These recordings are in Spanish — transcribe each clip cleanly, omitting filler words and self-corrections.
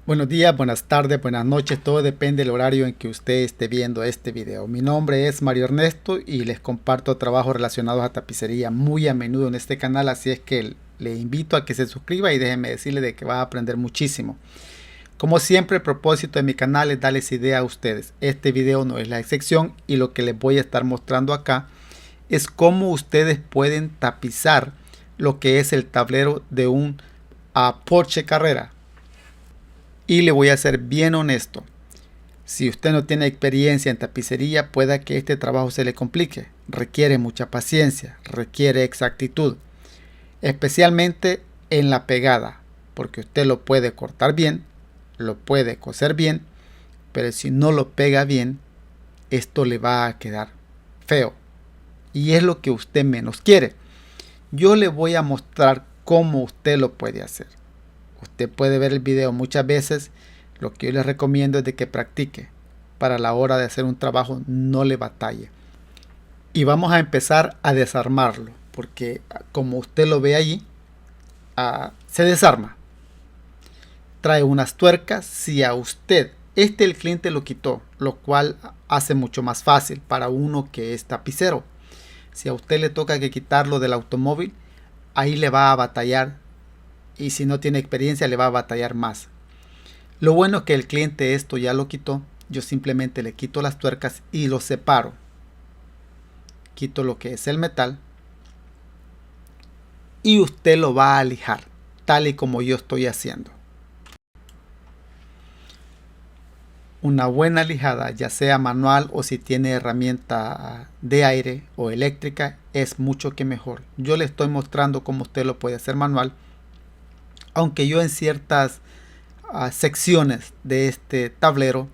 Buenos días, buenas tardes, buenas noches, todo depende del horario en que usted esté viendo este video. Mi nombre es Mario Ernesto y les comparto trabajos relacionados a tapicería muy a menudo en este canal, así es que le invito a que se suscriba y déjenme decirle de que va a aprender muchísimo. Como siempre, el propósito de mi canal es darles idea a ustedes. Este video no es la excepción y lo que les voy a estar mostrando acá es cómo ustedes pueden tapizar lo que es el tablero de un Porsche Carrera. Y le voy a ser bien honesto. Si usted no tiene experiencia en tapicería, pueda que este trabajo se le complique. Requiere mucha paciencia, requiere exactitud, especialmente en la pegada, porque usted lo puede cortar bien, lo puede coser bien, pero si no lo pega bien, esto le va a quedar feo. Y es lo que usted menos quiere. Yo le voy a mostrar cómo usted lo puede hacer. Usted puede ver el video muchas veces. Lo que yo les recomiendo es de que practique. Para la hora de hacer un trabajo no le batalle. Y vamos a empezar a desarmarlo. Porque como usted lo ve allí, se desarma. Trae unas tuercas. Si a usted, el cliente lo quitó, lo cual hace mucho más fácil para uno que es tapicero. Si a usted le toca que quitarlo del automóvil, ahí le va a batallar. Y si no tiene experiencia le va a batallar más. Lo bueno es que el cliente esto ya lo quitó. Yo simplemente le quito las tuercas y lo separo. Quito lo que es el metal. Y usted lo va a lijar, tal y como yo estoy haciendo. Una buena lijada, ya sea manual o si tiene herramienta de aire o eléctrica, es mucho que mejor. Yo le estoy mostrando cómo usted lo puede hacer manual. Aunque yo en ciertas secciones de este tablero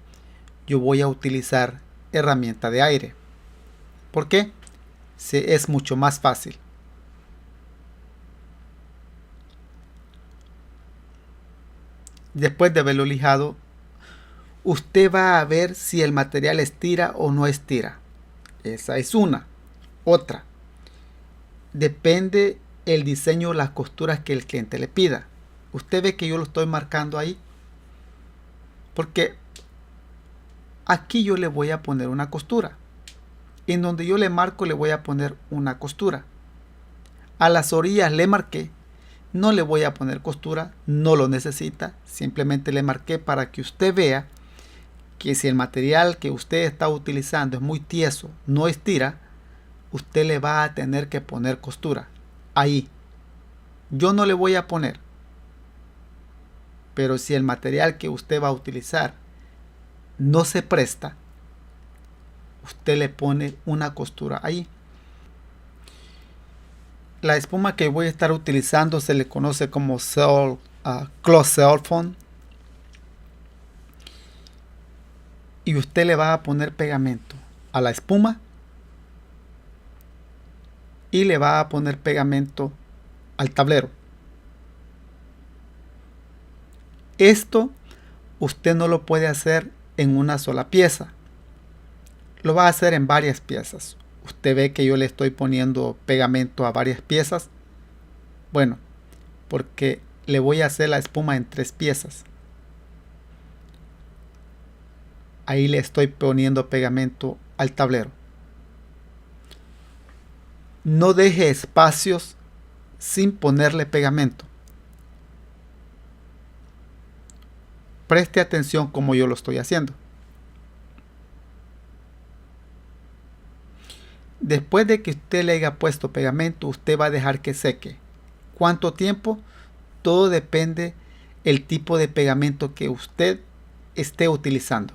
yo voy a utilizar herramienta de aire. ¿Por qué? Es mucho más fácil. Después de haberlo lijado, usted va a ver si el material estira o no estira. Esa es una. Otra, depende el diseño, las costuras que el cliente le pida. Usted ve que yo lo estoy marcando ahí, porque aquí yo le voy a poner una costura. En donde yo le marco le voy a poner una costura. A las orillas le marqué. No le voy a poner costura, no lo necesita. Simplemente le marqué para que usted vea que si el material que usted está utilizando es muy tieso, no estira, usted le va a tener que poner costura. Ahí. Yo no le voy a poner. Pero si el material que usted va a utilizar no se presta, usted le pone una costura ahí. La espuma que voy a estar utilizando se le conoce como Cloth Seal Foam. Y usted le va a poner pegamento a la espuma y le va a poner pegamento al tablero. Esto usted no lo puede hacer en una sola pieza. Lo va a hacer en varias piezas. Usted ve que yo le estoy poniendo pegamento a varias piezas. Bueno, porque le voy a hacer la espuma en 3 piezas. Ahí le estoy poniendo pegamento al tablero. No deje espacios sin ponerle pegamento. Preste atención como yo lo estoy haciendo. Después de que usted le haya puesto pegamento, usted va a dejar que seque. ¿Cuánto tiempo? Todo depende del tipo de pegamento que usted esté utilizando.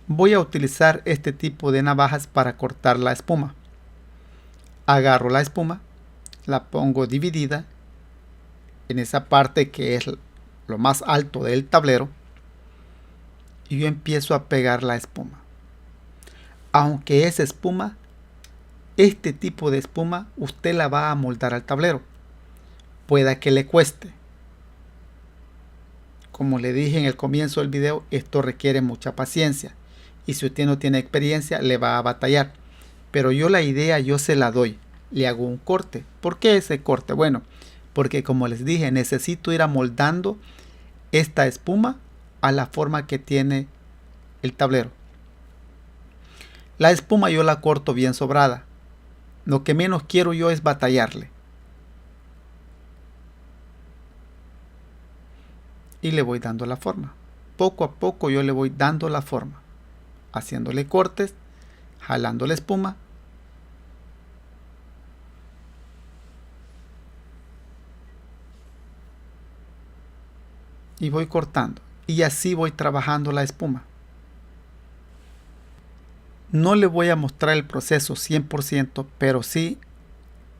Voy a utilizar este tipo de navajas para cortar la espuma. Agarro la espuma, la pongo dividida en esa parte que es lo más alto del tablero y yo empiezo a pegar la espuma. Aunque es espuma, este tipo de espuma usted la va a moldar al tablero. Pueda que le cueste. Como le dije en el comienzo del video, esto requiere mucha paciencia y si usted no tiene experiencia le va a batallar. pero yo la idea yo se la doy, le hago un corte. ¿Por qué ese corte? Bueno, porque como les dije, necesito ir amoldando esta espuma a la forma que tiene el tablero. La espuma yo la corto bien sobrada. Lo que menos quiero yo es batallarle. Y le voy dando la forma. Poco a poco yo le voy dando la forma, haciéndole cortes, jalando la espuma. Y voy cortando. Y así voy trabajando la espuma. No le voy a mostrar el proceso 100%, pero sí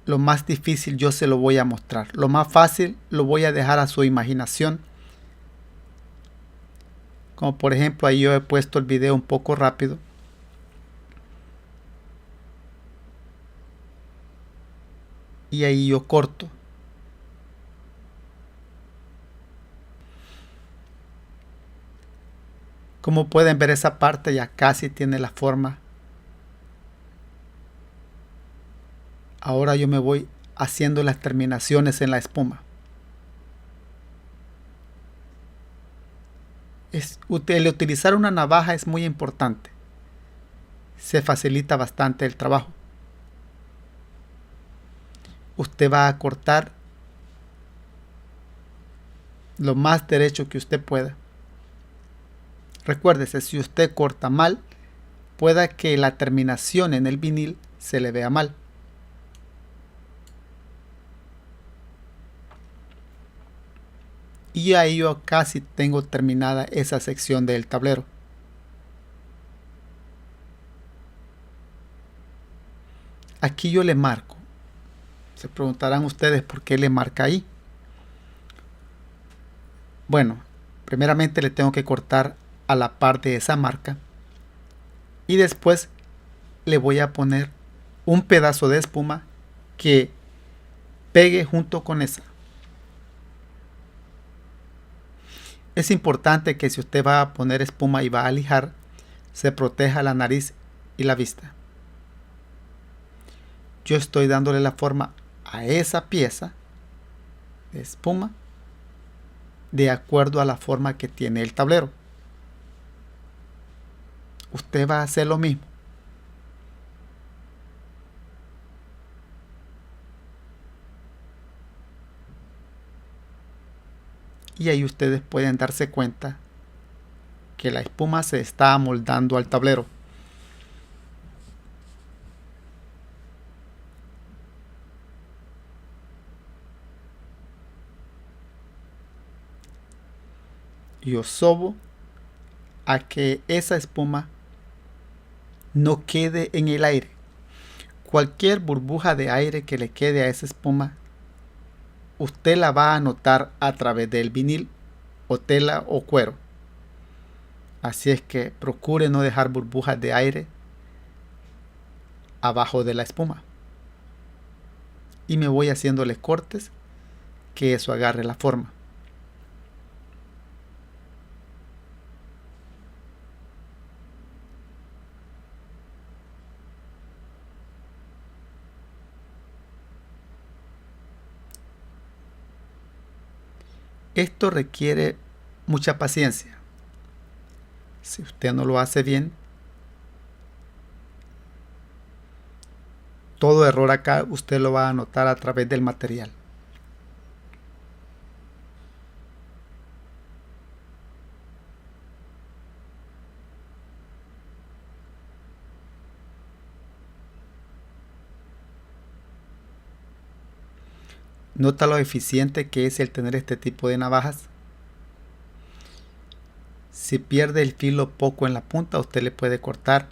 lo más difícil yo se lo voy a mostrar. Lo más fácil lo voy a dejar a su imaginación. Como por ejemplo ahí yo he puesto el video un poco rápido. Y ahí yo corto. Como pueden ver, esa parte ya casi tiene la forma. Ahora yo me voy haciendo las terminaciones en la espuma. El utilizar una navaja es muy importante. Se facilita bastante el trabajo. Usted va a cortar lo más derecho que usted pueda. Recuérdese, si usted corta mal, pueda que la terminación en el vinil se le vea mal. Y ahí yo casi tengo terminada esa sección del tablero. Aquí yo le marco. Se preguntarán ustedes por qué le marca ahí. Bueno, primeramente le tengo que cortar a la par de esa marca. Y después le voy a poner un pedazo de espuma que pegue junto con esa. Es importante que si usted va a poner espuma y va a lijar, se proteja la nariz y la vista. Yo estoy dándole la forma a esa pieza de espuma de acuerdo a la forma que tiene el tablero. Usted va a hacer lo mismo. Y ahí ustedes pueden darse cuenta que la espuma se está amoldando al tablero. Yo sobo a que esa espuma no quede en el aire. Cualquier burbuja de aire que le quede a esa espuma, usted la va a notar a través del vinil o tela o cuero. Así es que procure no dejar burbujas de aire abajo de la espuma. Y me voy haciéndole cortes que eso agarre la forma. Esto requiere mucha paciencia. Si usted no lo hace bien, todo error acá usted lo va a notar a través del material. ¿Nota lo eficiente que es el tener este tipo de navajas? Si pierde el filo poco en la punta, usted le puede cortar.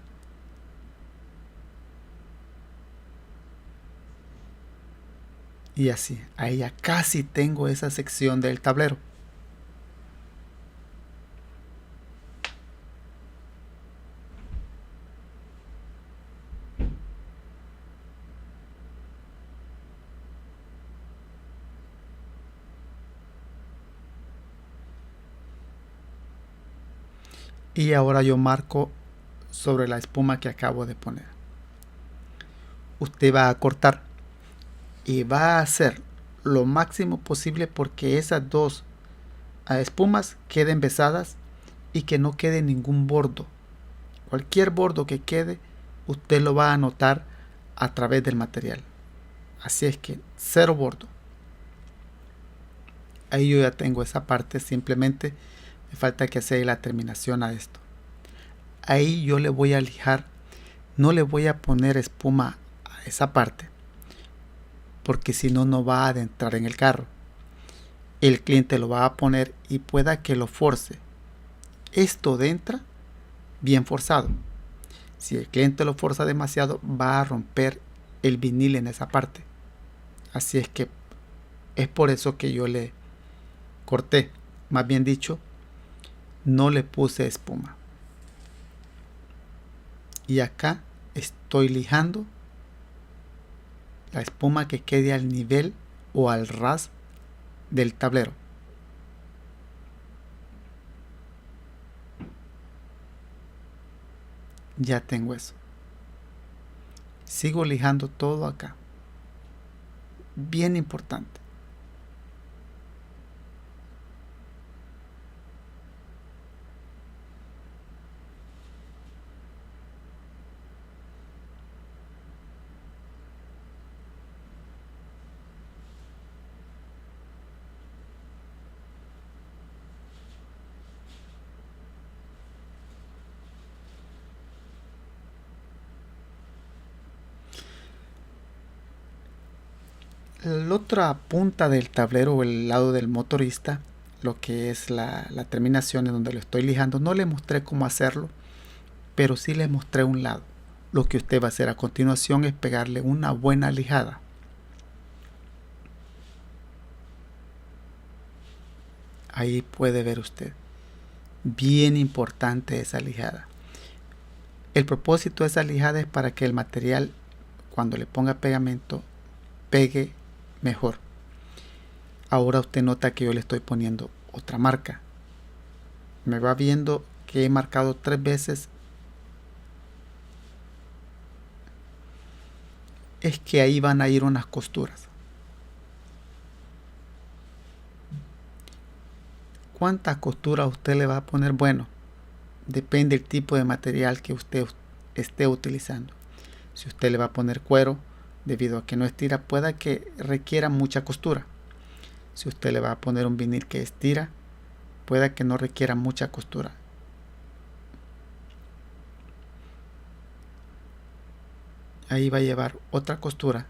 Y así, ahí ya casi tengo esa sección del tablero. Y ahora yo marco sobre la espuma que acabo de poner. usted va a cortar y va a hacer lo máximo posible porque esas dos espumas queden besadas y que no quede ningún bordo. Cualquier bordo que quede, usted lo va a notar a través del material. Así es que cero bordo. Ahí yo ya tengo esa parte, simplemente me falta que hacer la terminación a esto. Ahí yo le voy a lijar, no le voy a poner espuma a esa parte, porque si no, no va a adentrar en el carro. El cliente lo va a poner y pueda que lo force. Esto entra bien forzado. Si el cliente lo forza demasiado, va a romper el vinil en esa parte. Así es que es por eso que yo le corté. Más bien dicho, no le puse espuma. Y acá estoy lijando la espuma que quede al nivel o al ras del tablero. Ya tengo eso. Sigo lijando todo acá. Bien importante. La otra punta del tablero o el lado del motorista, lo que es la terminación en donde lo estoy lijando, no le mostré cómo hacerlo, pero sí le mostré un lado. Lo que usted va a hacer a continuación es pegarle una buena lijada. Ahí puede ver usted. Bien importante esa lijada. El propósito de esa lijada es para que el material, cuando le ponga pegamento, pegue mejor. Ahora usted nota que yo le estoy poniendo otra marca. Me va viendo que he marcado 3 veces. Es que ahí van a ir unas costuras. ¿Cuántas costuras usted le va a poner? Bueno, depende del tipo de material que usted esté utilizando. Si usted le va a poner cuero, debido a que no estira, pueda que requiera mucha costura. Si usted le va a poner un vinil que estira, pueda que no requiera mucha costura. Ahí va a llevar otra costura.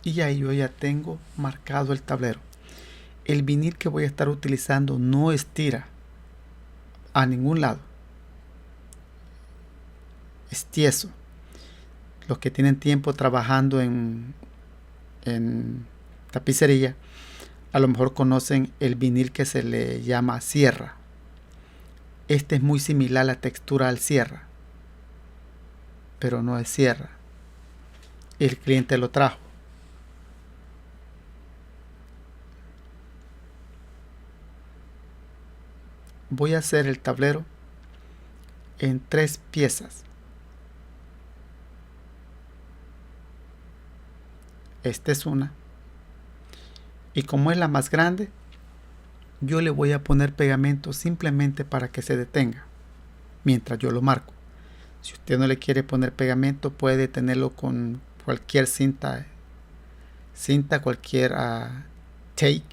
Y ahí yo ya tengo marcado el tablero. El vinil que voy a estar utilizando no estira a ningún lado. Es tieso. Los que tienen tiempo trabajando en tapicería, a lo mejor conocen el vinil que se le llama sierra. Este es muy similar a la textura al sierra, pero no es sierra. El cliente lo trajo. Voy a hacer el tablero en 3 piezas. Esta es una. Y como es la más grande, yo le voy a poner pegamento simplemente para que se detenga mientras yo lo marco. Si usted no le quiere poner pegamento, puede detenerlo con cualquier cinta, cualquier tape.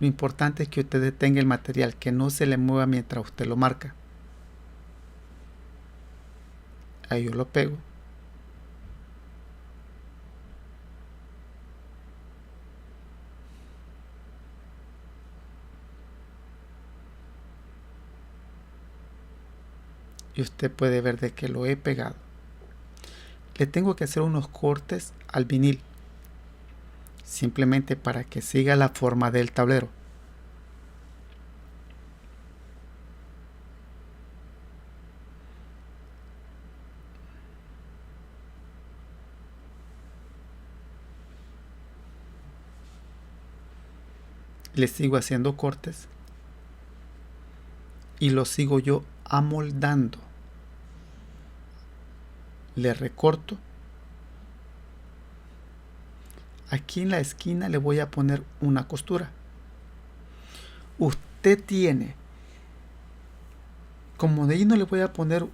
Lo importante es que usted detenga el material, que no se le mueva mientras usted lo marca. Ahí yo lo pego. Y usted puede ver de que lo he pegado. Le tengo que hacer unos cortes al vinil, simplemente para que siga la forma del tablero. Le sigo haciendo cortes y lo sigo yo amoldando. Le recorto. Aquí en la esquina le voy a poner una costura. Usted tiene, como de ahí no le voy a poner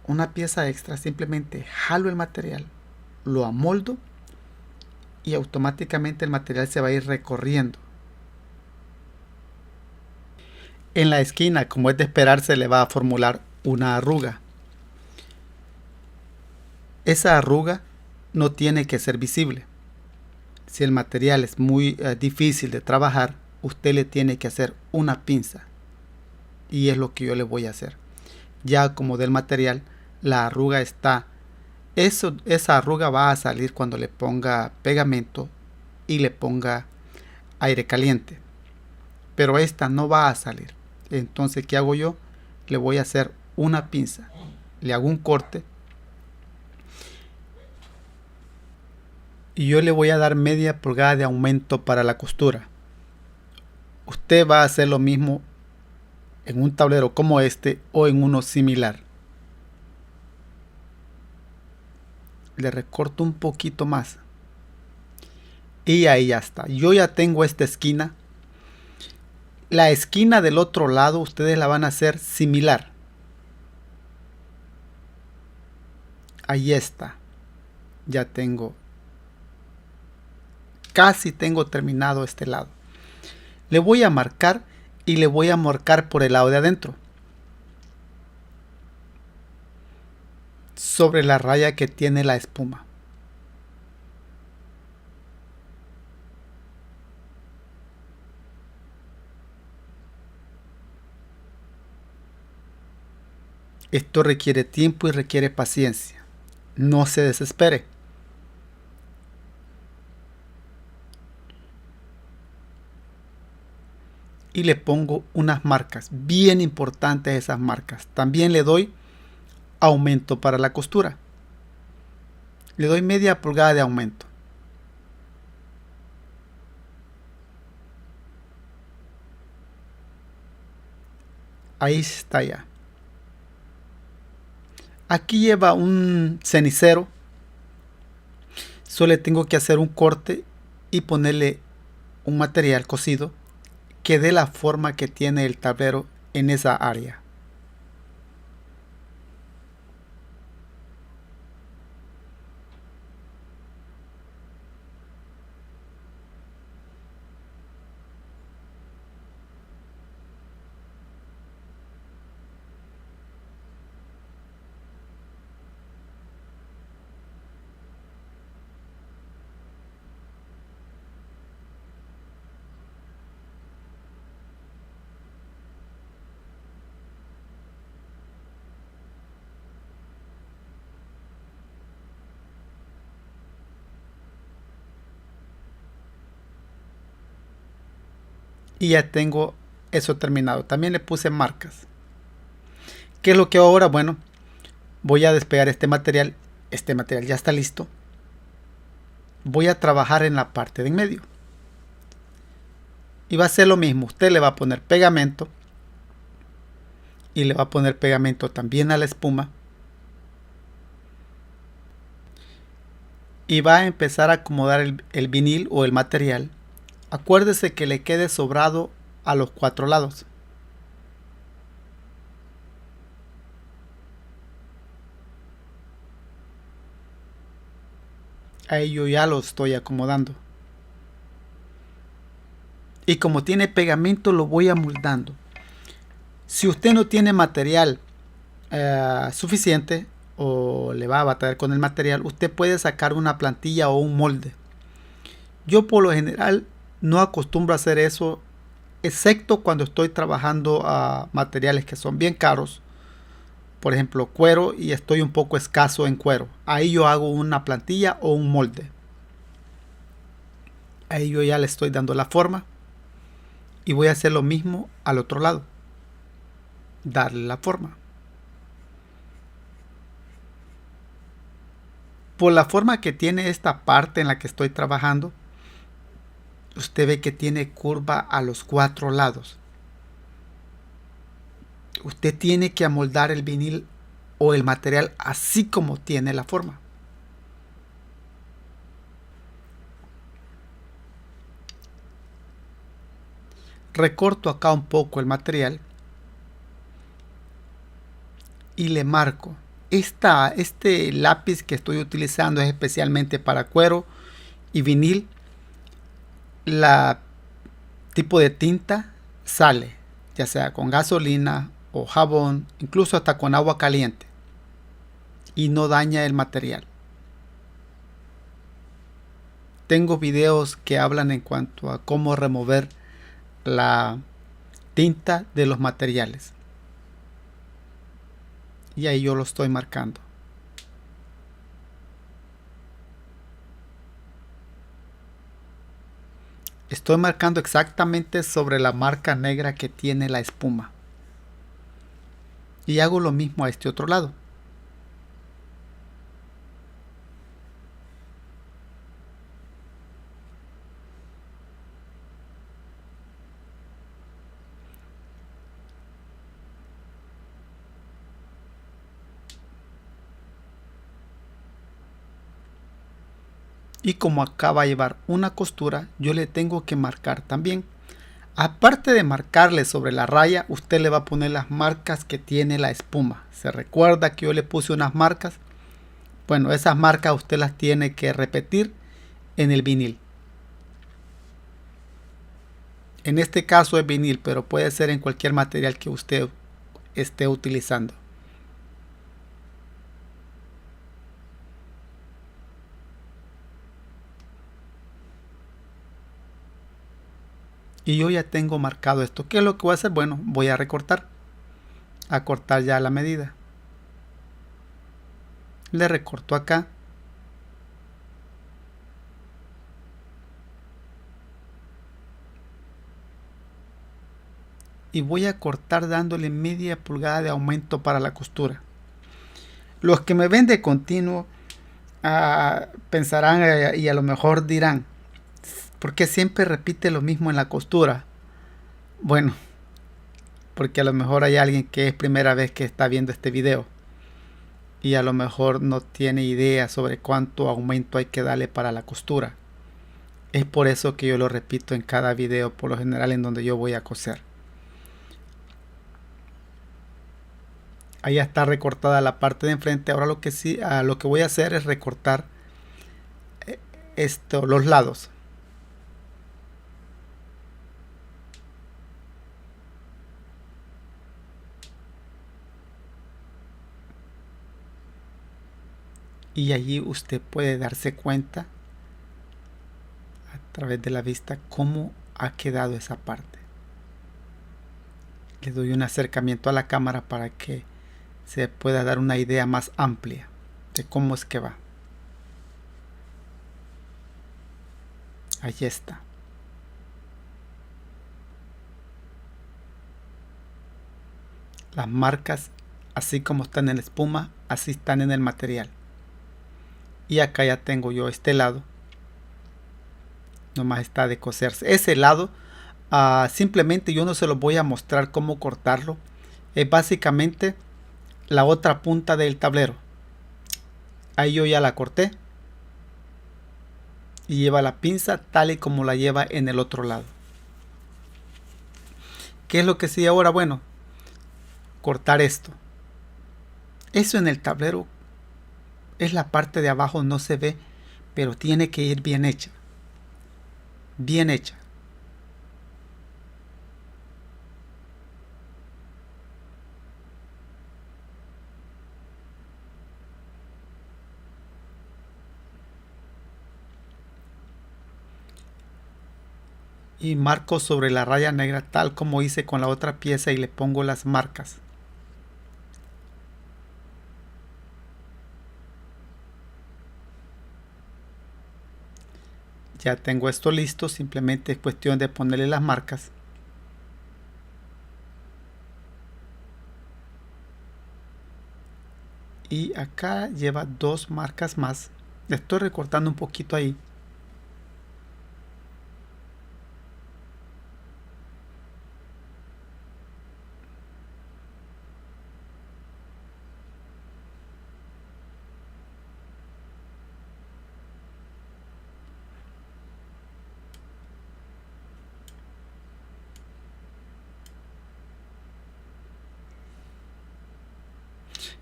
una pieza extra, simplemente jalo el material, lo amoldo y automáticamente el material se va a ir recorriendo. En la esquina, como es de esperarse, le va a formular una arruga. Esa arruga no tiene que ser visible. Si el material es muy difícil de trabajar, usted le tiene que hacer una pinza. Y es lo que yo le voy a hacer. Ya como del material, la arruga está. Esa arruga va a salir cuando le ponga pegamento y le ponga aire caliente. Pero esta no va a salir. Entonces, ¿qué hago yo? Le voy a hacer una pinza. Le hago un corte. Y yo le voy a dar media pulgada de aumento para la costura. Usted va a hacer lo mismo en un tablero como este o en uno similar. Le recorto un poquito más. Y ahí ya está. Yo ya tengo esta esquina. La esquina del otro lado ustedes la van a hacer similar. Ahí está. Ya tengo. Casi tengo terminado este lado. Le voy a marcar y le voy a marcar por el lado de adentro. Sobre la raya que tiene la espuma. Esto requiere tiempo y requiere paciencia. No se desespere. Y le pongo unas marcas, bien importantes esas marcas. También le doy aumento para la costura. Le doy media pulgada de aumento. Ahí está ya. Aquí lleva un cenicero. Solo tengo que hacer un corte y ponerle un material cosido que dé la forma que tiene el tablero en esa área. Y ya tengo eso terminado. También le puse marcas. ¿Qué es lo que hago ahora? Bueno, voy a despegar este material. Este material ya está listo. Voy a trabajar en la parte de en medio. Y va a ser lo mismo. Usted le va a poner pegamento. Y le va a poner pegamento también a la espuma. Y va a empezar a acomodar el vinil o el material. Acuérdese que le quede sobrado a los 4 lados. Ahí yo ya lo estoy acomodando. Y como tiene pegamento lo voy amoldando. Si usted no tiene material suficiente o le va a batallar con el material, usted puede sacar una plantilla o un molde. Yo por lo general no acostumbro a hacer eso, excepto cuando estoy trabajando a materiales que son bien caros, por ejemplo cuero, y estoy un poco escaso en cuero. Ahí yo hago una plantilla o un molde. Ahí yo ya le estoy dando la forma y voy a hacer lo mismo al otro lado, darle la forma. Por la forma que tiene esta parte en la que estoy trabajando, usted ve que tiene curva a los 4 lados. Usted tiene que amoldar el vinil o el material así como tiene la forma. Recorto acá un poco el material y le marco. Este lápiz que estoy utilizando es especialmente para cuero y vinil. La tipo de tinta sale, ya sea con gasolina o jabón, incluso hasta con agua caliente, y no daña el material. Tengo videos que hablan en cuanto a cómo remover la tinta de los materiales, y ahí yo lo estoy marcando. Estoy marcando exactamente sobre la marca negra que tiene la espuma. Y hago lo mismo a este otro lado. Y como acá va a llevar una costura, yo le tengo que marcar también. Aparte de marcarle sobre la raya, usted le va a poner las marcas que tiene la espuma. ¿Se recuerda que yo le puse unas marcas? Bueno, esas marcas usted las tiene que repetir en el vinil. En este caso es vinil, pero puede ser en cualquier material que usted esté utilizando. Y yo ya tengo marcado esto. ¿Qué es lo que voy a hacer? Bueno, voy a recortar. A cortar ya la medida. Le recorto acá. Y voy a cortar dándole media pulgada de aumento para la costura. Los que me ven de continuo pensarán y a lo mejor dirán, ¿por qué siempre repite lo mismo en la costura? Bueno, porque a lo mejor hay alguien que es primera vez que está viendo este video y a lo mejor no tiene idea sobre cuánto aumento hay que darle para la costura. Es por eso que yo lo repito en cada video, por lo general en donde yo voy a coser. Ahí ya está recortada la parte de enfrente. Ahora lo que voy a hacer es recortar los lados. Y allí usted puede darse cuenta a través de la vista cómo ha quedado esa parte. Le doy un acercamiento a la cámara para que se pueda dar una idea más amplia de cómo es que va. Ahí está. Las marcas, así como están en la espuma, así están en el material. Y acá ya tengo yo este lado. Nomás está de coserse. Ese lado, simplemente yo no se lo voy a mostrar cómo cortarlo. Es básicamente la otra punta del tablero. Ahí yo ya la corté. Y lleva la pinza tal y como la lleva en el otro lado. ¿Qué es lo que sigue ahora? Bueno, cortar esto. Eso en el tablero es la parte de abajo, no se ve, pero tiene que ir bien hecha. Bien hecha. Y marco sobre la raya negra tal como hice con la otra pieza y le pongo las marcas. Ya tengo esto listo, simplemente es cuestión de ponerle las marcas. Y acá lleva 2 marcas más. Le estoy recortando un poquito ahí.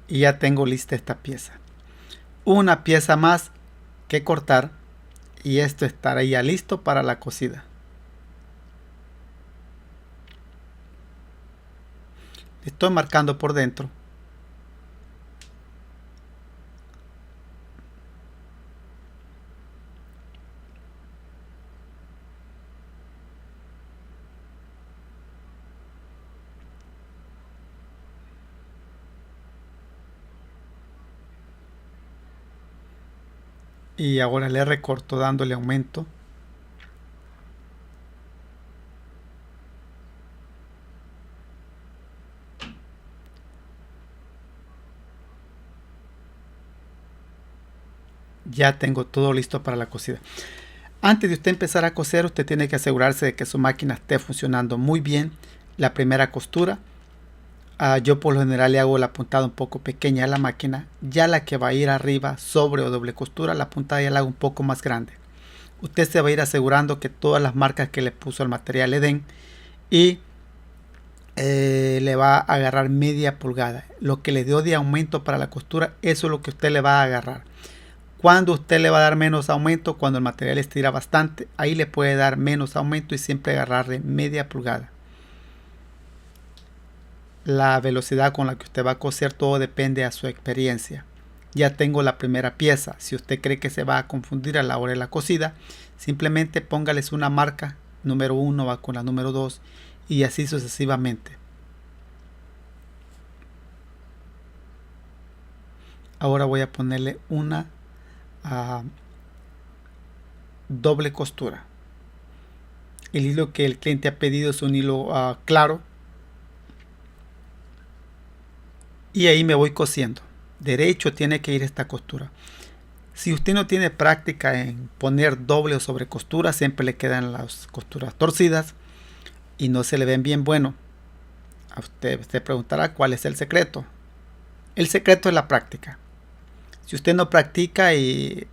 y ya tengo lista esta pieza. Una pieza más que cortar y esto estará ya listo para la cosida. Estoy marcando por dentro. Y ahora le recorto dándole aumento. Ya tengo todo listo para la cosida. Antes de usted empezar a coser, usted tiene que asegurarse de que su máquina esté funcionando muy bien. La primera costura, yo por lo general le hago la puntada un poco pequeña a la máquina. Ya la que va a ir arriba, sobre o doble costura, la puntada ya la hago un poco más grande. Usted se va a ir asegurando que todas las marcas que le puso al material le den. Y le va a agarrar media pulgada. Lo que le dio de aumento para la costura, eso es lo que usted le va a agarrar. Cuando usted le va a dar menos aumento, cuando el material estira bastante, ahí le puede dar menos aumento y siempre agarrarle media pulgada. La velocidad con la que usted va a coser, todo depende a su experiencia. Ya tengo la primera pieza. Si usted cree que se va a confundir a la hora de la cosida, simplemente póngales una marca. Número 1 va con la número 2 y así sucesivamente. Ahora voy a ponerle una doble costura. El hilo que el cliente ha pedido es un hilo claro. Y ahí me voy cosiendo. Derecho tiene que ir esta costura. Si usted no tiene práctica en poner doble o sobre costura, siempre le quedan las costuras torcidas y no se le ven bien. Bueno, a usted se preguntará cuál es el secreto. El secreto es la práctica. Si usted no practica y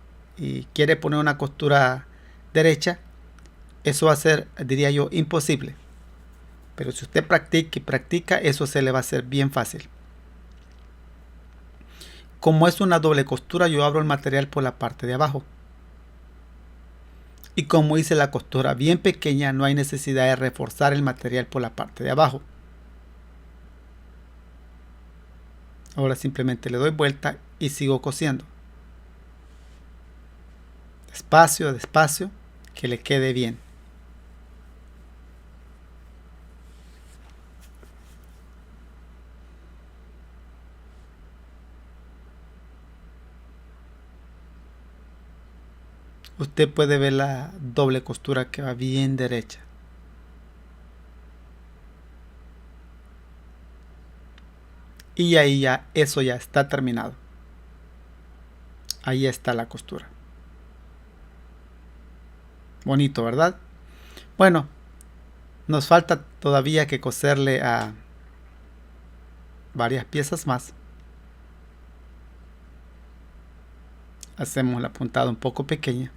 quiere poner una costura derecha, eso va a ser, diría yo, imposible. Pero si usted practica y practica, eso se le va a hacer bien fácil. Como es una doble costura, yo abro el material por la parte de abajo. Y como hice la costura bien pequeña, no hay necesidad de reforzar el material por la parte de abajo. Ahora simplemente le doy vuelta y sigo cosiendo. Despacio, despacio, que le quede bien. Usted puede ver la doble costura que va bien derecha. Y ahí ya, eso ya está terminado. Ahí está la costura. Bonito, ¿verdad? Bueno, nos falta todavía que coserle a varias piezas más. Hacemos la puntada un poco pequeña.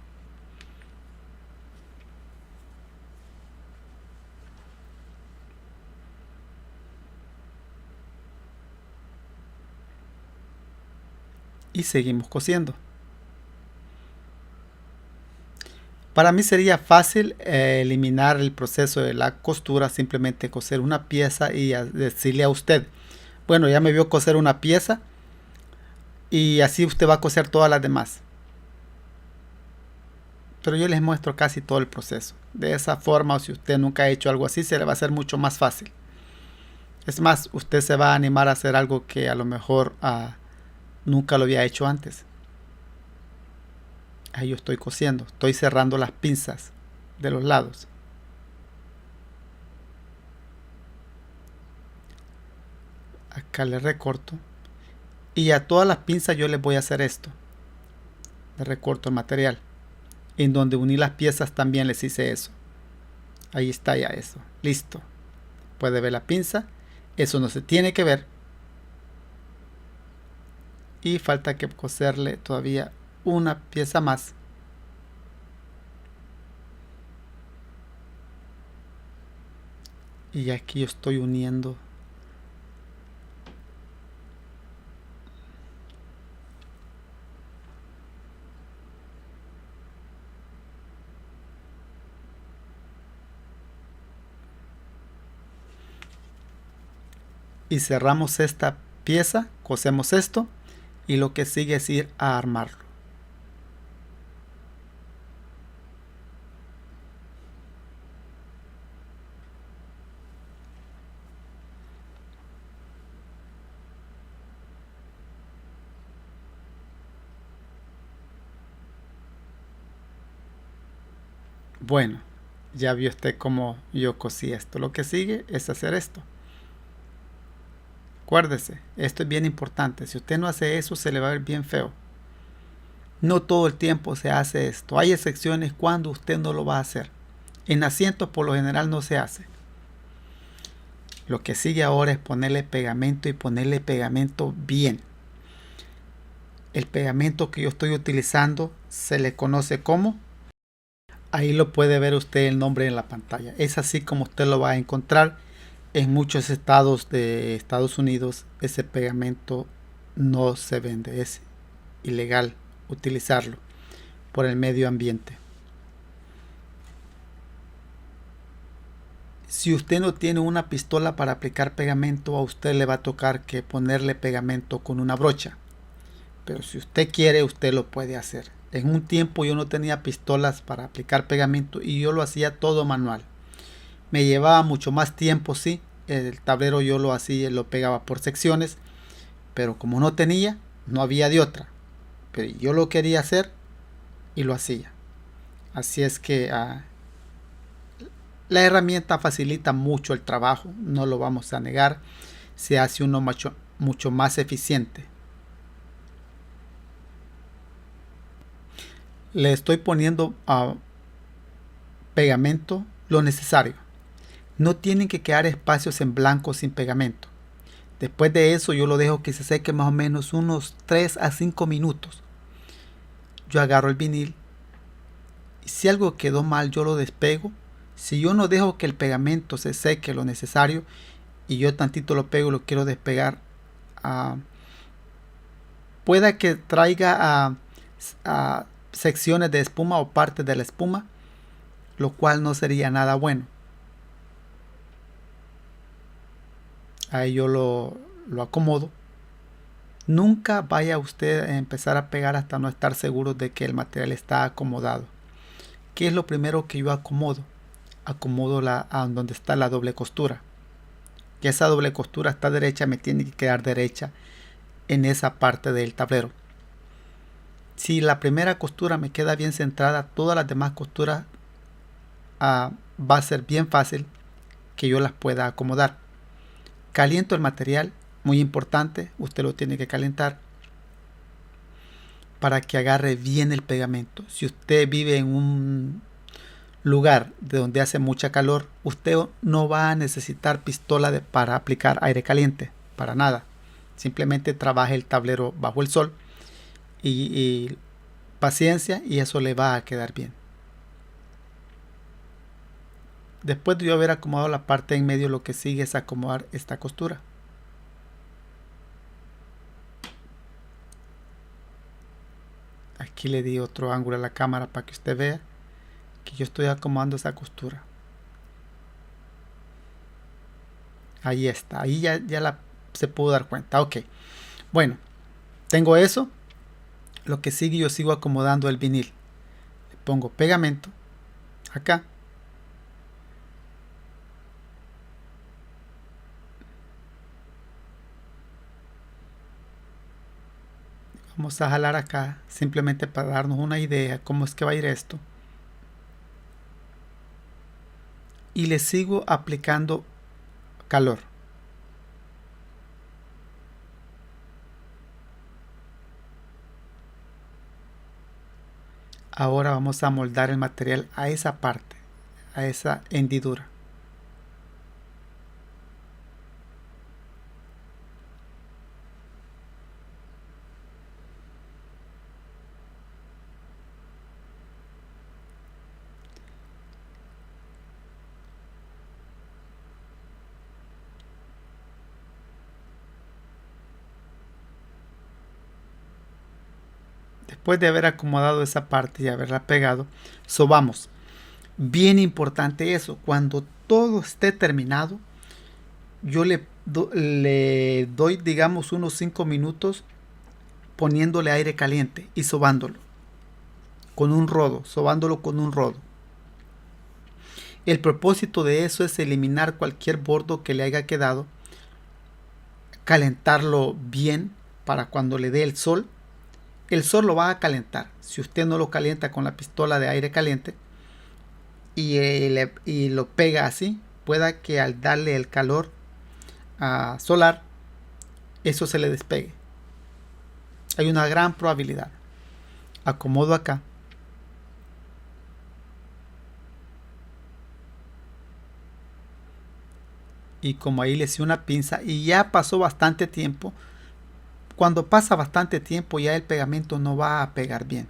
Y seguimos cosiendo. Para mí sería fácil eliminar el proceso de la costura, simplemente coser una pieza y decirle a usted, bueno, ya me vio coser una pieza y así usted va a coser todas las demás. Pero yo les muestro casi todo el proceso. De esa forma, o si usted nunca ha hecho algo así, se le va a hacer mucho más fácil. Es más, usted se va a animar a hacer algo que a lo mejor nunca lo había hecho antes. Ahí yo estoy cosiendo, estoy cerrando las pinzas de los lados. Acá le recorto. Y a todas las pinzas yo les voy a hacer esto. Le recorto el material. En donde uní las piezas también les hice eso. Ahí está ya eso. Listo. Puede ver la pinza. Eso no se tiene que ver. Y falta que coserle todavía una pieza más. Y aquí yo estoy uniendo y cerramos esta pieza, cosemos esto y lo que sigue es ir a armarlo. Bueno, ya vio usted cómo yo cosí esto. Lo que sigue es hacer esto. Acuérdese, esto es bien importante. Si usted no hace eso, se le va a ver bien feo. No todo el tiempo se hace esto. Hay excepciones cuando usted no lo va a hacer. En asientos por lo general no se hace. Lo que sigue ahora es ponerle pegamento y ponerle pegamento bien. El pegamento que yo estoy utilizando se le conoce como, ahí lo puede ver usted el nombre en la pantalla. Es así como usted lo va a encontrar en muchos estados de Estados Unidos. Ese pegamento no se vende, es ilegal utilizarlo por el medio ambiente. Si usted no tiene una pistola para aplicar pegamento, a usted le va a tocar que ponerle pegamento con una brocha. Pero si usted quiere, usted lo puede hacer. En un tiempo yo no tenía pistolas para aplicar pegamento y yo lo hacía todo manual. Me llevaba mucho más tiempo, sí. El tablero yo lo hacía, lo pegaba por secciones, pero como no tenía, no había de otra. Pero yo lo quería hacer y lo hacía. Así es que la herramienta facilita mucho el trabajo, no lo vamos a negar. Se hace uno mucho más eficiente. Le estoy poniendo pegamento lo necesario. No tienen que quedar espacios en blanco sin pegamento. Después de eso yo lo dejo que se seque más o menos unos 3 a 5 minutos. Yo agarro el vinil y si algo quedó mal yo lo despego. Si yo no dejo que el pegamento se seque lo necesario y yo tantito lo pego y lo quiero despegar, pueda que traiga secciones de espuma o partes de la espuma, lo cual no sería nada bueno. Ahí yo lo acomodo. Nunca vaya usted a empezar a pegar hasta no estar seguro de que el material está acomodado. ¿Qué es lo primero que yo acomodo? Acomodo a donde está la doble costura. Que esa doble costura está derecha, me tiene que quedar derecha en esa parte del tablero. Si la primera costura me queda bien centrada, todas las demás costuras va a ser bien fácil que yo las pueda acomodar. Caliento el material, muy importante, usted lo tiene que calentar para que agarre bien el pegamento. Si usted vive en un lugar de donde hace mucha calor, usted no va a necesitar pistola para aplicar aire caliente, para nada. Simplemente trabaje el tablero bajo el sol y paciencia y eso le va a quedar bien. Después de yo haber acomodado la parte en medio, lo que sigue es acomodar esta costura. Aquí le di otro ángulo a la cámara para que usted vea que yo estoy acomodando esa costura. Ahí está, ahí ya se pudo dar cuenta. Ok, bueno, tengo eso. Lo que sigue, yo sigo acomodando el vinil. Le pongo pegamento acá. Vamos a jalar acá simplemente para darnos una idea cómo es que va a ir esto. Y le sigo aplicando calor. Ahora vamos a moldar el material a esa parte, a esa hendidura. Después de haber acomodado esa parte y haberla pegado, sobamos. Bien importante eso, cuando todo esté terminado, yo le le doy, digamos, unos 5 minutos poniéndole aire caliente y sobándolo con un rodo, sobándolo con un rodo. El propósito de eso es eliminar cualquier bordo que le haya quedado, calentarlo bien para cuando le dé el sol lo va a calentar. Si usted no lo calienta con la pistola de aire caliente y lo pega así, pueda que al darle el calor solar, eso se le despegue. Hay una gran probabilidad. Acomodo acá. Y como ahí le hice una pinza y ya pasó bastante tiempo, cuando pasa bastante tiempo ya el pegamento no va a pegar bien.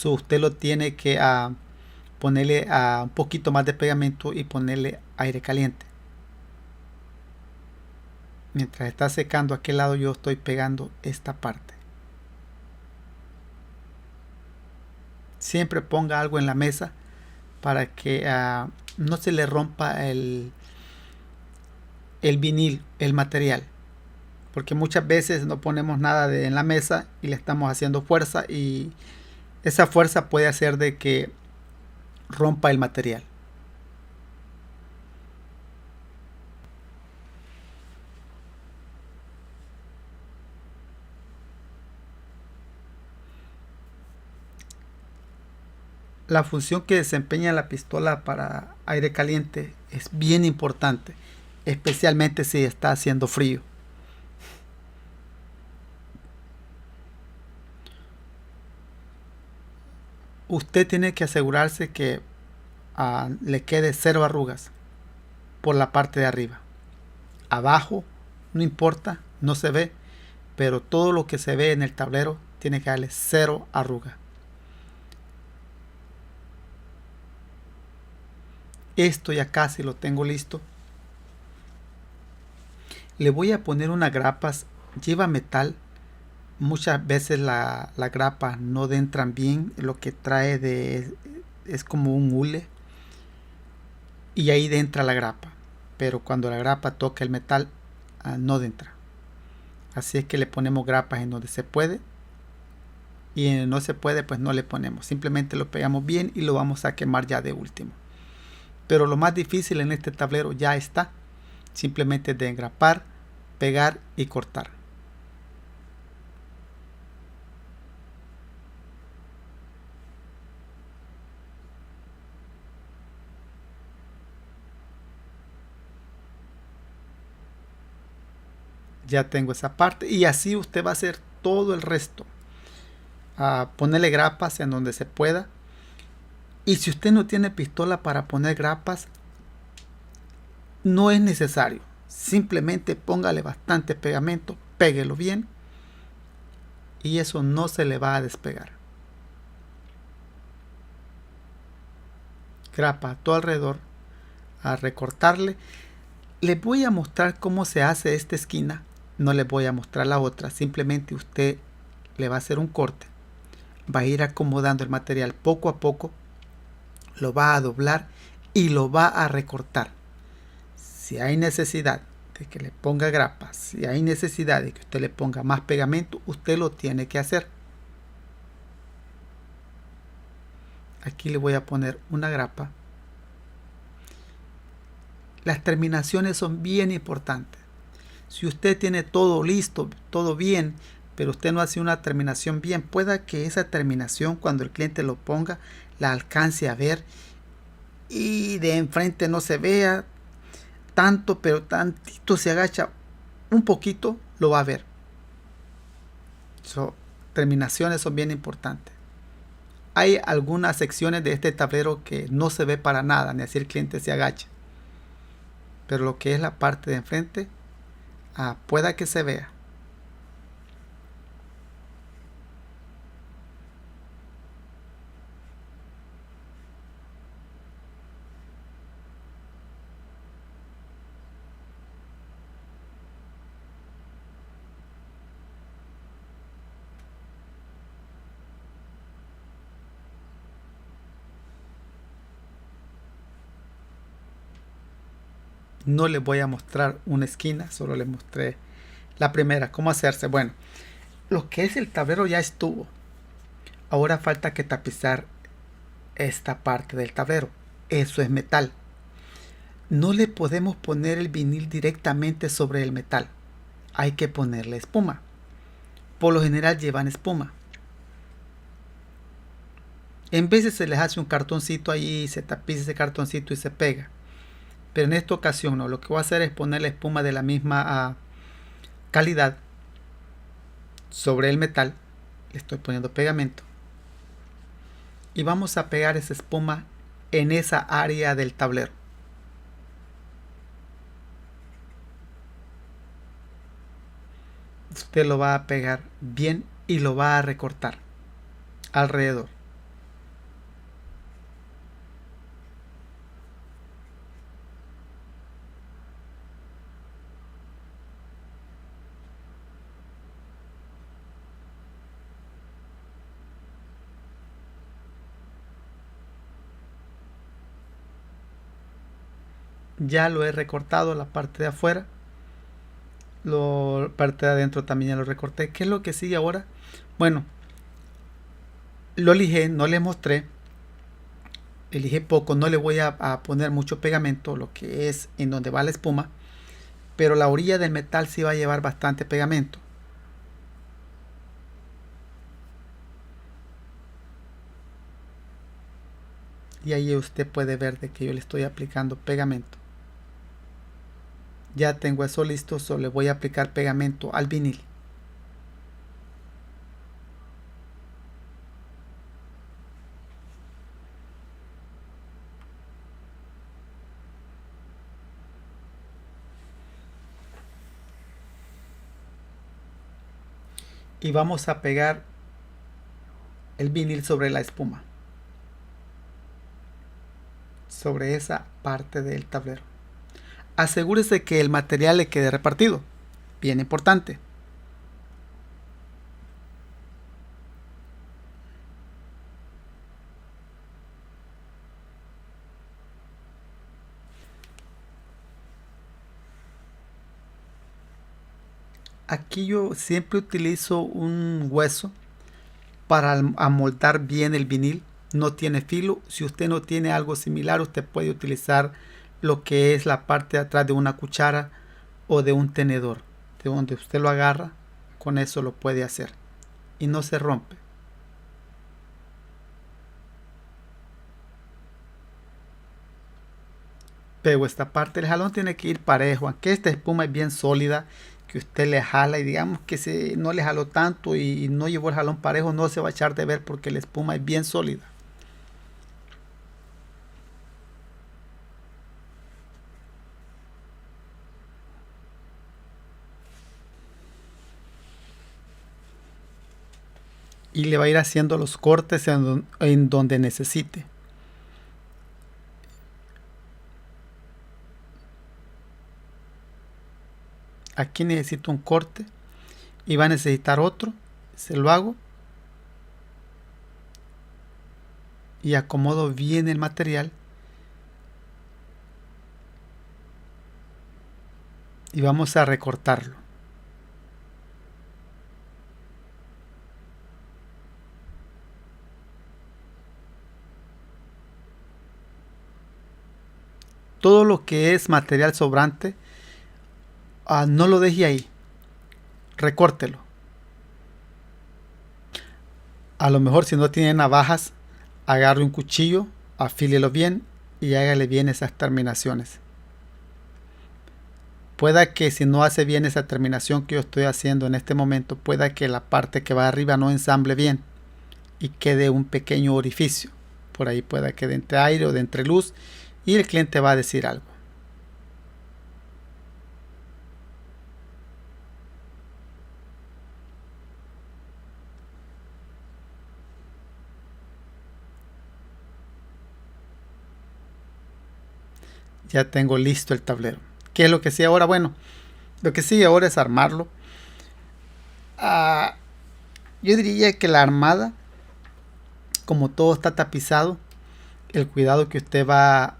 Usted lo tiene que ponerle un poquito más de pegamento y ponerle aire caliente. Mientras está secando aquel lado, yo estoy pegando esta parte. Siempre ponga algo en la mesa para que no se le rompa el vinil, el material. Porque muchas veces no ponemos nada en la mesa y le estamos haciendo fuerza, y esa fuerza puede hacer de que rompa el material. La función que desempeña la pistola para aire caliente es bien importante, especialmente si está haciendo frío. Usted tiene que asegurarse que le quede 0 arrugas por la parte de arriba. Abajo no importa, no se ve, pero todo lo que se ve en el tablero tiene que darle 0 arrugas. Esto ya casi lo tengo listo. Le voy a poner unas grapas. Lleva metal. Muchas veces la grapa no entran bien. Lo que trae es como un hule, y ahí entra la grapa. Pero cuando la grapa toca el metal, no entra. Así es que le ponemos grapas en donde se puede, y en donde no se puede, pues no le ponemos. Simplemente lo pegamos bien y lo vamos a quemar ya de último. Pero lo más difícil en este tablero ya está. Simplemente de engrapar, pegar y cortar. Ya tengo esa parte, y así usted va a hacer todo el resto. Ponerle grapas en donde se pueda. Y si usted no tiene pistola para poner grapas, no es necesario. Simplemente póngale bastante pegamento, péguelo bien, y eso no se le va a despegar. Grapa a todo alrededor, a recortarle. Les voy a mostrar cómo se hace esta esquina. No les voy a mostrar la otra. Simplemente usted le va a hacer un corte. Va a ir acomodando el material poco a poco. Lo va a doblar y lo va a recortar. Si hay necesidad de que le ponga grapas, si hay necesidad de que usted le ponga más pegamento, usted lo tiene que hacer. Aquí le voy a poner una grapa. Las terminaciones son bien importantes. Si usted tiene todo listo, todo bien, pero usted no hace una terminación bien, pueda que esa terminación, cuando el cliente lo ponga, la alcance a ver y de enfrente no se vea tanto, pero tantito se agacha un poquito, lo va a ver. Terminaciones son bien importantes. Hay algunas secciones de este tablero que no se ve para nada, ni así el cliente se agacha. Pero lo que es la parte de enfrente, pueda que se vea. No les voy a mostrar una esquina, solo les mostré la primera, cómo hacerse. Bueno, lo que es el tablero ya estuvo. Ahora falta que tapizar esta parte del tablero. Eso es metal. No le podemos poner el vinil directamente sobre el metal. Hay que ponerle espuma. Por lo general llevan espuma. En veces se les hace un cartoncito ahí, se tapiza ese cartoncito y se pega. Pero en esta ocasión no. Lo que voy a hacer es poner la espuma de la misma calidad sobre el metal. Le estoy poniendo pegamento. Y vamos a pegar esa espuma en esa área del tablero. Usted lo va a pegar bien y lo va a recortar alrededor. Ya lo he recortado la parte de afuera. La parte de adentro también ya lo recorté. ¿Qué es lo que sigue ahora? Bueno, lo lijé, no les mostré. Elige poco, no le voy a poner mucho pegamento, lo que es en donde va la espuma, pero la orilla del metal sí va a llevar bastante pegamento. Y ahí usted puede ver de que yo le estoy aplicando pegamento. Ya tengo eso listo, solo le voy a aplicar pegamento al vinil. Y vamos a pegar el vinil sobre la espuma, sobre esa parte del tablero. Asegúrese que el material le quede repartido, bien importante. Aquí yo siempre utilizo un hueso para amoldar bien el vinil. No tiene filo. Si usted no tiene algo similar, usted puede utilizar lo que es la parte de atrás de una cuchara o de un tenedor, de donde usted lo agarra. Con eso lo puede hacer y no se rompe. Pero esta parte del jalón tiene que ir parejo, aunque esta espuma es bien sólida, que usted le jala y digamos que no le jaló tanto y no llevó el jalón parejo, no se va a echar de ver porque la espuma es bien sólida. Y le va a ir haciendo los cortes en donde necesite. Aquí necesito un corte y va a necesitar otro. Se lo hago y acomodo bien el material y vamos a recortarlo. Todo lo que es material sobrante, no lo deje ahí, recórtelo. A lo mejor si no tiene navajas, agarre un cuchillo, afílelo bien y hágale bien esas terminaciones. Pueda que si no hace bien esa terminación que yo estoy haciendo en este momento, pueda que la parte que va arriba no ensamble bien y quede un pequeño orificio. Por ahí pueda que entre aire o de entre luz y el cliente va a decir algo. Ya tengo listo el tablero. ¿Qué es lo que sigue ahora? Bueno, lo que sigue ahora es armarlo. Yo diría que la armada, como todo está tapizado, el cuidado que usted va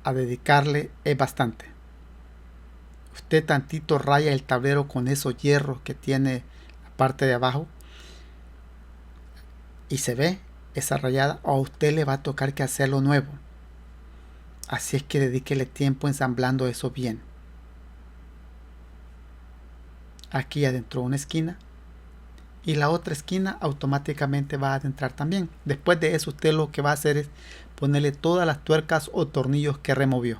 a dedicarle es bastante. usted tantito raya el tablero con esos hierros que tiene la parte de abajo y se ve esa rayada, o a usted le va a tocar que hacerlo nuevo. Así es que dedíquele tiempo ensamblando eso bien. Aquí adentro una esquina y la otra esquina automáticamente va a adentrar también. Después de eso usted lo que va a hacer es ponerle todas las tuercas o tornillos que removió.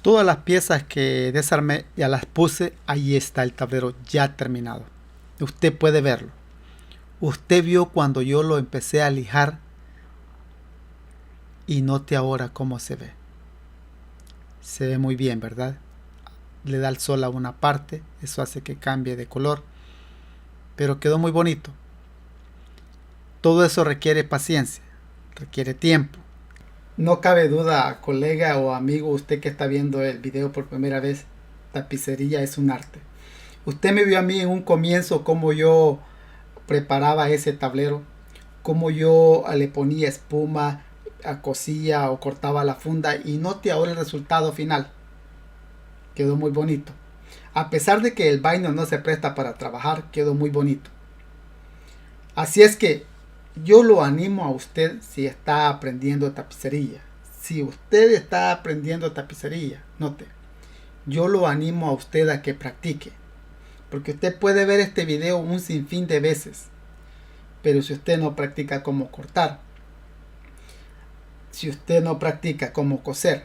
Todas las piezas que desarmé ya las puse. Ahí está el tablero ya terminado. Usted puede verlo. Usted vio cuando yo lo empecé a lijar y note ahora cómo se ve. Se ve muy bien, ¿verdad? Le da el sol a una parte, eso hace que cambie de color, pero quedó muy bonito. Todo eso requiere paciencia, requiere tiempo. No cabe duda, colega o amigo, usted que está viendo el video por primera vez, tapicería es un arte. Usted me vio a mí en un comienzo cómo yo preparaba ese tablero, cómo yo le ponía espuma, cosía o cortaba la funda, y note ahora el resultado final. Quedó muy bonito. A pesar de que el vaino no se presta para trabajar, quedó muy bonito. Así es que yo lo animo a usted si está aprendiendo tapicería. Si usted está aprendiendo tapicería, note, yo lo animo a usted a que practique. Porque usted puede ver este video un sinfín de veces. Pero si usted no practica cómo cortar, si usted no practica cómo coser,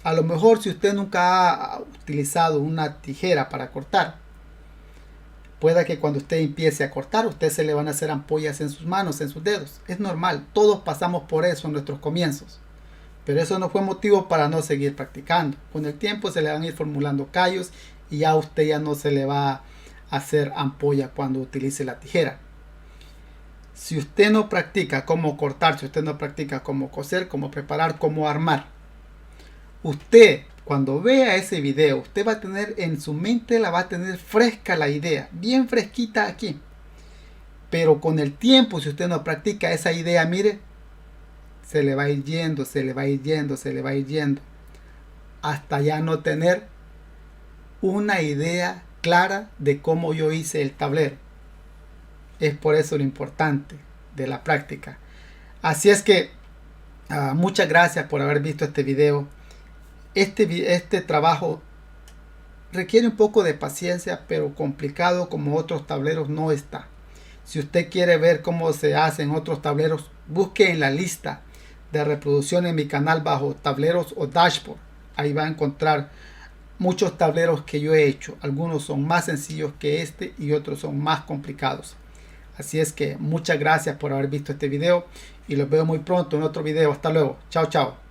a lo mejor si usted nunca ha utilizado una tijera para cortar, pueda que cuando usted empiece a cortar, usted se le van a hacer ampollas en sus manos, en sus dedos. Es normal, todos pasamos por eso en nuestros comienzos. Pero eso no fue motivo para no seguir practicando. Con el tiempo se le van a ir formulando callos y ya usted ya no se le va a hacer ampolla cuando utilice la tijera. Si usted no practica cómo cortar, si usted no practica cómo coser, cómo preparar, cómo armar, usted cuando vea ese video, usted va a tener en su mente, la va a tener fresca la idea, bien fresquita aquí. Pero con el tiempo, si usted no practica esa idea, mire, se le va a ir yendo, se le va a ir yendo, se le va a ir yendo, hasta ya no tener una idea clara de cómo yo hice el tablero. Es por eso lo importante de la práctica. Así es que muchas gracias por haber visto este video. Este trabajo requiere un poco de paciencia, pero complicado como otros tableros no está. Si usted quiere ver cómo se hacen otros tableros, busque en la lista de reproducción en mi canal bajo tableros o dashboard. Ahí va a encontrar muchos tableros que yo he hecho. Algunos son más sencillos que este y otros son más complicados. Así es que muchas gracias por haber visto este video y los veo muy pronto en otro video. Hasta luego. Chao, chao.